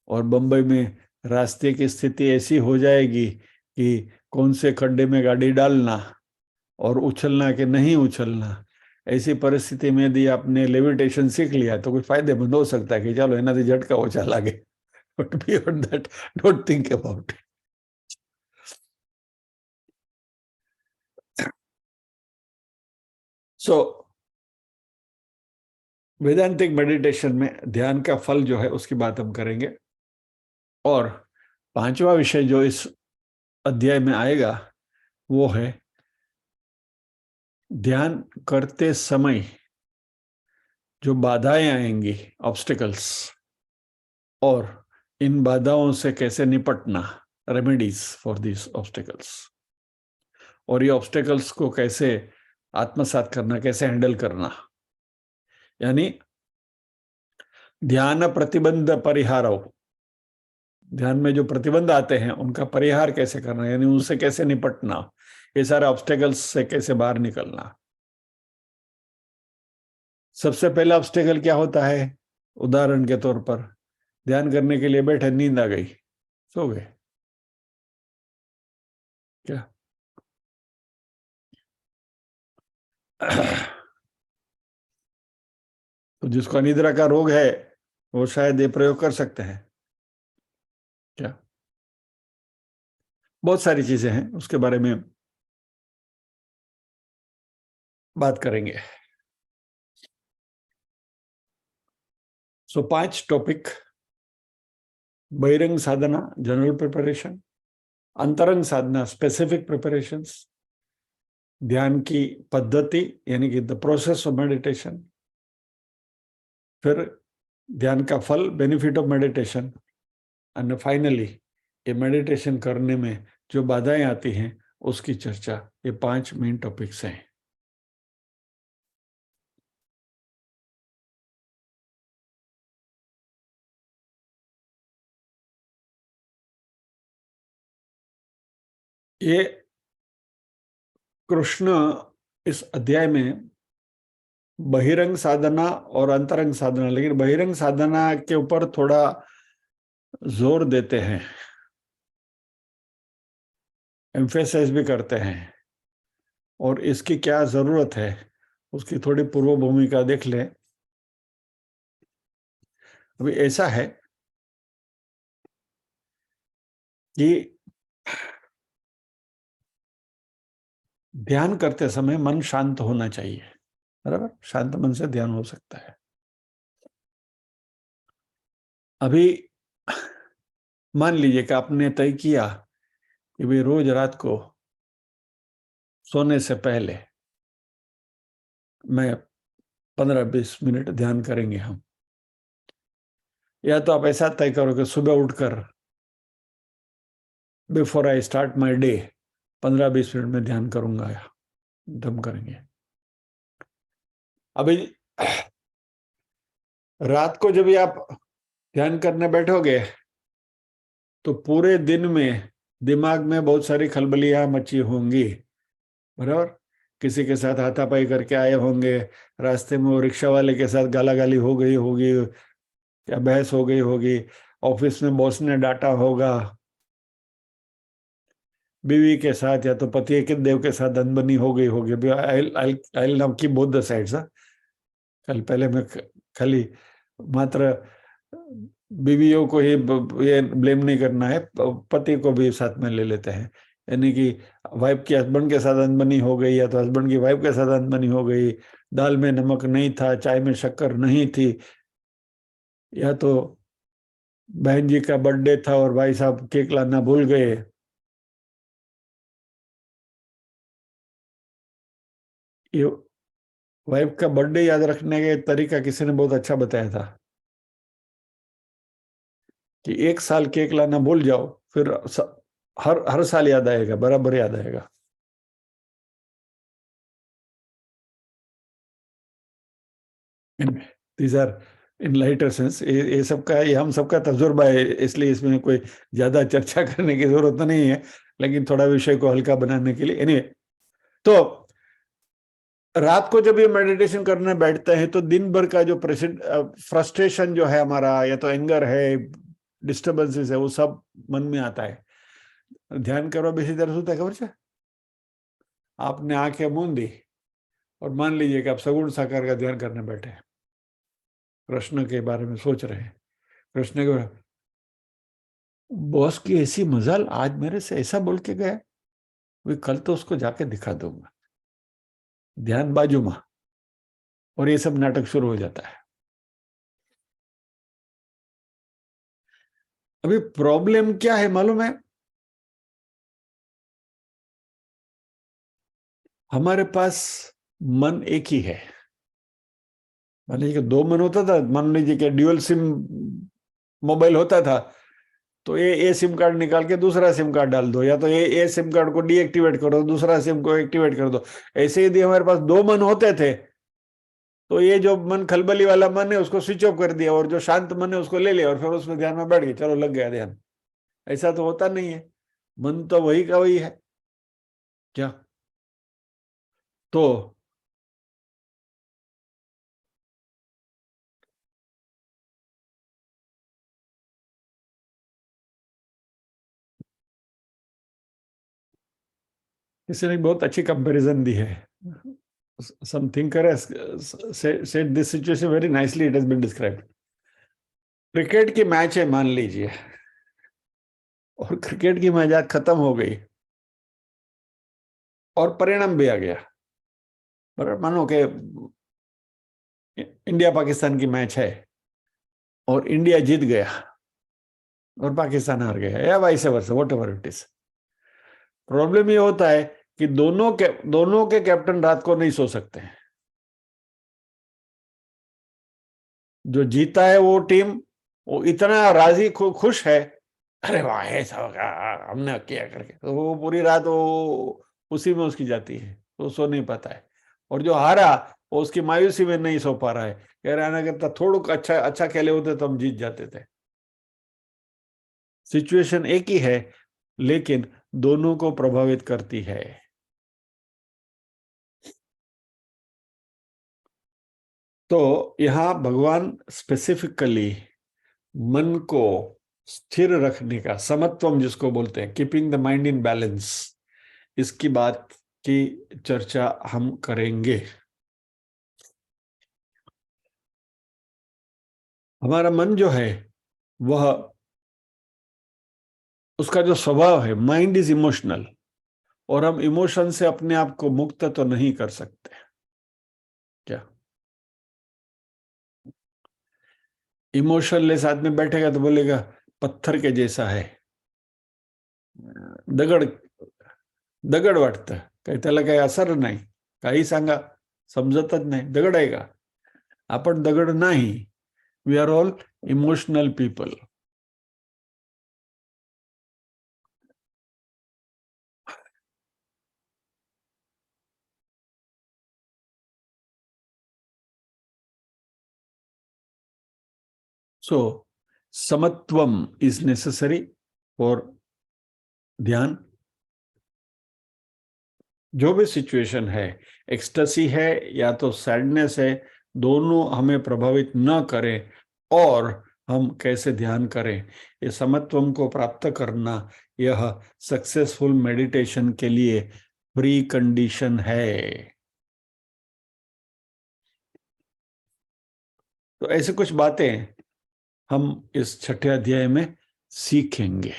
और बंबई में रास्ते की स्थिति ऐसी हो जाएगी कि कौन से खड्डे में गाड़ी डालना और उछलना कि नहीं उछलना। ऐसी परिस्थिति में यदि आपने लेविटेशन सीख लिया तो कुछ फायदेमंद हो सकता है कि चलो एनाથી झटका ओछा लागे, but beyond that don't think about it. So वेदांतिक meditation में ध्यान का फल जो है उसकी बात हम करेंगे। और पांचवा विषय जो इस अध्याय में आएगा वो है ध्यान करते समय जो बाधाएं आएंगी, ऑब्स्टिकल्स, और इन बाधाओं से कैसे निपटना, रेमेडीज फॉर दिस ऑब्स्टिकल्स, और ये ऑब्स्टिकल्स को कैसे आत्मसात करना, कैसे हैंडल करना। यानी ध्यान प्रतिबंध परिहारो, ध्यान में जो प्रतिबंध आते हैं उनका परिहार कैसे करना, यानी उनसे कैसे निपटना, ये सारे ऑब्स्टिकल्स से कैसे बाहर निकलना। सबसे पहला ऑब्स्टिकल क्या होता है? उदाहरण के तौर पर ध्यान करने के लिए बैठे, नींद आ गई, सो गए, क्या? तो जिसको अनिद्रा का रोग है वो शायद ये प्रयोग कर सकते हैं, क्या? बहुत सारी चीजें हैं, उसके बारे में बात करेंगे। सो 5 टॉपिक: बहिरंग साधना, जनरल प्रिपरेशन; अंतरंग साधना, स्पेसिफिक प्रिपरेशंस; ध्यान की पद्धति यानी कि द प्रोसेस ऑफ मेडिटेशन; फिर ध्यान का फल, benefit of meditation; and finally ये मेडिटेशन करने में जो बाधाएं आती हैं उसकी चर्चा। ये 5 मेन टॉपिक्स हैं। ये कृष्ण इस अध्याय में बहिरंग साधना और अंतरंग साधना, लेकिन बहिरंग साधना के ऊपर थोड़ा जोर देते हैं, एम्फेसाइज भी करते हैं, और इसकी क्या जरूरत है उसकी थोड़ी पूर्व भूमिका देख लें। अभी ऐसा है कि ध्यान करते समय मन शांत होना चाहिए, बराबर? शांत मन से ध्यान हो सकता है। अभी मान लीजिए कि आपने तय किया कि भाई रोज रात को सोने से पहले मैं 15-20 मिनट ध्यान करेंगे हम। या तो आप ऐसा तय करो कि सुबह उठकर before I start my day 15-20 minute में ध्यान करूंगा, या दम करेंगे। अभी रात को जब भी आप ध्यान करने बैठोगे तो पूरे दिन में दिमाग में बहुत सारी खलबलियां मची होंगी, बराबर? किसी के साथ हाथापाई करके आए होंगे, रास्ते में वो रिक्शा वाले के साथ गालागाली हो गई होगी, या बहस हो गई होगी, ऑफिस में बॉस ने डांटा होगा, बीवी के साथ या तो पति के देव के साथ अनबनी हो गई होगी। I now keep both the sides. कल पहले मैं खाली मात्र बीवियों को ही ये ब्लेम नहीं करना है, पति को भी साथ में ले लेते हैं। यानी कि वाइफ की हस्बैंड के साथ अनबनी हो गई, या तो हस्बैंड की वाइफ के साथ अनबनी हो गई, दाल में नमक नहीं था, चाय में शक्कर नहीं थी, या तो बहन जी का बर्थडे था और भाई साहब केक लाना भूल गए। ये वाइफ का बर्थडे याद रखने का तरीका किसी ने बहुत अच्छा बताया था कि एक साल केक लाना भूल जाओ, फिर हर हर साल याद आएगा, बराबर याद आएगा। These are in lighter sense, ये सबका, ये हम सबका तजुर्बा है, इसलिए इसमें कोई ज्यादा चर्चा करने की जरूरत तो नहीं है, लेकिन थोड़ा विषय को हल्का बनाने के लिए एनीवे। तो रात को जब ये मेडिटेशन करने बैठते हैं तो दिन भर का जो फ्रस्ट्रेशन जो है हमारा, या तो एंगर है, डिस्टर्बेंसेस है, वो सब मन में आता है। ध्यान करो बेसी तरह होता है, खबर है? आपने आंखें मूंद दी और मान लीजिए कि आप सगुण साकार का ध्यान करने बैठे हैं, कृष्ण के बारे में सोच रहे हैं, कृष्ण के बॉस की ऐसी मजाल, आज मेरे से ऐसा बोल के गया, वे कल तो उसको जाके दिखा दूंगा। ध्यान बाजू में, और ये सब नाटक शुरू हो जाता है। अभी प्रॉब्लम क्या है मालूम है? हमारे पास मन एक ही है। मान लीजिए कि दो मन होता था, मान लीजिए कि ड्यूअल सिम मोबाइल होता था, तो ये सिम कार्ड निकाल के दूसरा सिम कार्ड डाल दो, या तो ये सिम कार्ड को डीएक्टिवेट करो, दूसरा सिम को एक्टिवेट कर दो। ऐसे यदि हमारे पास दो मन होते थे, तो ये जो मन खलबली वाला मन है उसको स्विच ऑफ कर दिया, और जो शांत मन है उसको ले लिया, और फिर उसमें ध्यान में बैठ गए, चलो लग गया ध्यान। ऐसा तो होता नहीं है, मन तो वही का वही है। क्या? तो किसी ने बहुत अच्छी कंपैरिजन दी है। Some thinker has said this situation very nicely. It has been described. Cricket की मैच है मान लीजिए, और क्रिकेट की मैच आज खत्म हो गई और परिणाम भी आ गया। पर मानो कि इंडिया पाकिस्तान की मैच है और इंडिया जीत गया और पाकिस्तान हार गया, या vice versa, what ever it is. Problem ये होता है कि दोनों के कैप्टन रात को नहीं सो सकते हैं। जो जीता है वो टीम, वो इतना राजी खुश है, अरे वाह ऐसा होगा, हमने किया करके, तो वो पूरी रात वो उसी में उसकी जाती है, तो सो नहीं पाता है। और जो हारा, वो उसकी मायूसी में नहीं सो पा रहा है, कह रहा है ना, कहता थोड़ा अच्छा अच्छा खेले होते तो हम जीत जाते थे। सिचुएशन एक ही है, लेकिन दोनों को प्रभावित करती है। तो यहां भगवान स्पेसिफिकली मन को स्थिर रखने का, समत्वम जिसको बोलते हैं, keeping the mind in balance, इसकी बात की चर्चा हम करेंगे। हमारा मन जो है वह, उसका जो स्वभाव है, माइंड इज इमोशनल, और हम इमोशन से अपने आप को मुक्त तो नहीं कर सकते। क्या? इमोशनलेस आदमी बैठेगा तो बोलेगा पत्थर के जैसा है, दगड दगड वाटतं, काही त्याला काही असर नाही, काही सांगा समजतच नाही, दगड आहे का? आपण दगड नाही. We are all emotional people. So samatvam is necessary for dhyan. जो भी सिचुएशन है, एक्सटेसी है या तो सैडनेस है, दोनों हमें प्रभावित न करें, और हम कैसे ध्यान करें, ये समत्वम को प्राप्त करना, यह सक्सेसफुल मेडिटेशन के लिए प्री कंडीशन है। तो ऐसे कुछ बातें हम इस छठे अध्याय में सीखेंगे।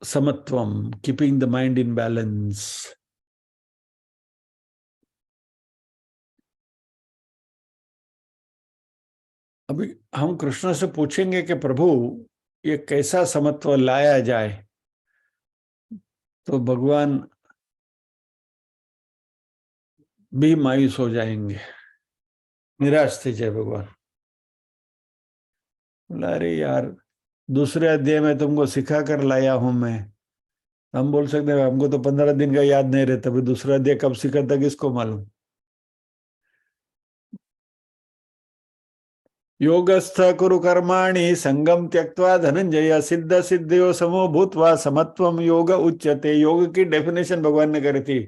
Samatvam, keeping the mind in balance. अभी हम कृष्ण से पूछेंगे कि प्रभु ये कैसा समत्व लाया जाए, तो भगवान भी मायूस हो जाएंगे, निराश थे जय भगवान। बोला अरे यार, दूसरे अध्याय में तुमको सिखा कर लाया हूं मैं। हम बोल सकते हैं हमको तो 15 दिन का याद नहीं रहता, फिर दूसरा अध्याय कब सिखाता किसको मालूम। योगस्थ कुरु कर्माणि संगम त्यक्त्वा धनंजय सिद्ध सिद्धियो समो भूत्वा समत्वम योग उच्यते। योग की डेफिनेशन भगवान ने करी थी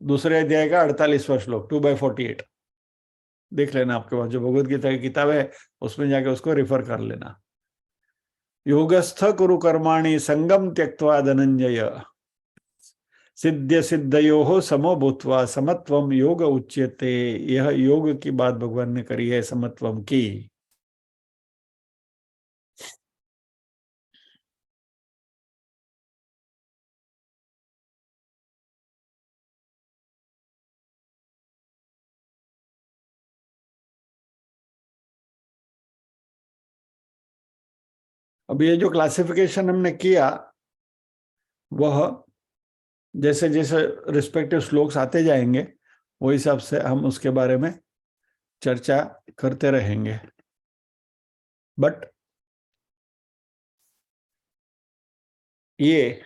दूसरे अध्याय का 48वां श्लोक 2/48। देख लेना, आपके पास जो भगवत गीता की किताब है उसमें जाके उसको रिफर कर लेना। योगस्थ कुरु कर्माणि संगम त्यक्त्वा धनंजय सिद्ध सिद्धयो समो भूत्वा समत्वम योग उच्यते। यह योग की बात भगवान ने करी है, समत्वम की। अब ये जो क्लासिफिकेशन हमने किया, वह जैसे जैसे रिस्पेक्टिव श्लोक्स आते जाएंगे वो हिसाब से हम उसके बारे में चर्चा करते रहेंगे। बट ये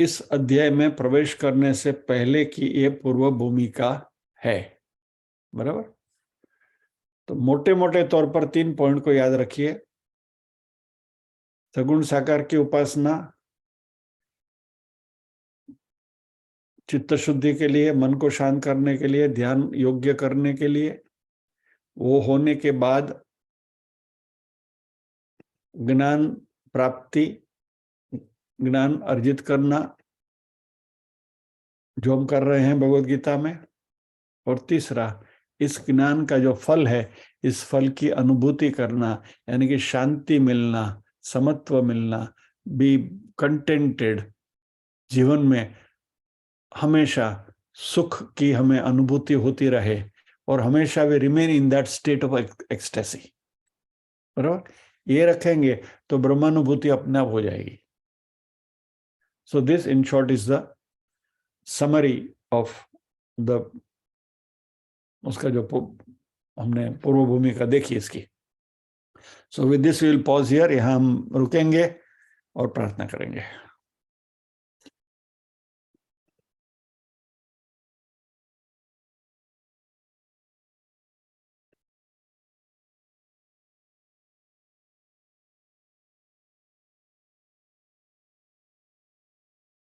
इस अध्याय में प्रवेश करने से पहले की ये पूर्व भूमिका है, बराबर। तो मोटे मोटे तौर पर 3 पॉइंट को याद रखिए। सगुण साकार की उपासना चित्त शुद्धि के लिए, मन को शांत करने के लिए, ध्यान योग्य करने के लिए, वो होने के बाद ज्ञान प्राप्ति, ज्ञान अर्जित करना, जो हम कर रहे हैं भगवत गीता में। और तीसरा, इस ज्ञान का जो फल है, इस फल की अनुभूति करना, यानी कि शांति मिलना, समत्व मिलना, बी कंटेंटेड, जीवन में हमेशा सुख की हमें अनुभूति होती रहे और हमेशा वे remain in that state of ecstasy, बराबर। ये रखेंगे तो ब्रह्मानुभूति अपने आप हो जाएगी। So this in short is the summary of the, उसका जो हमने पूर्व भूमिका देखी इसकी। So with this will pause here, यहां हम रुकेंगे और प्रार्थना करेंगे।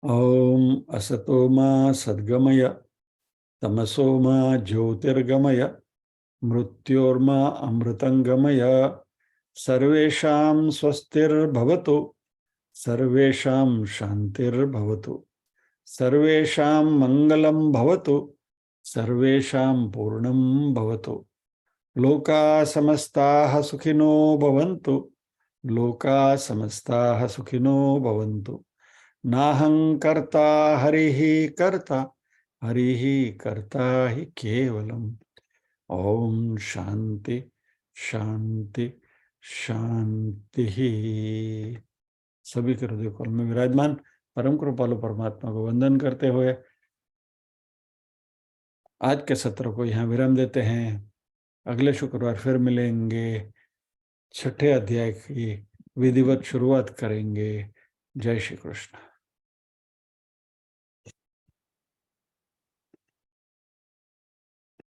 ओम असतो मा सद्गमय तमसो मा ज्योतिर्गमय मृत्योर्मा अमृतंगमय। सर्वेषां स्वस्तिर्भवतु, सर्वेषां शांतिर्भवतु, सर्वेषां मंगलं भवतु, सर्वेषां पूर्णं भवतु। लोका समस्ताः सुखिनो भवन्तु, लोका समस्ताः सुखिनो भवन्तु। नाहं कर्ता हरिः कर्ता, हरिः कर्ता हि केवलम्। ओम शांति शांति शांति। सभी के हृदय कल में विराजमान परम कृपालु परमात्मा को वंदन करते हुए आज के सत्र को यहाँ विराम देते हैं। अगले शुक्रवार फिर मिलेंगे, 6ठे अध्याय की विधिवत शुरुआत करेंगे। जय श्री कृष्ण।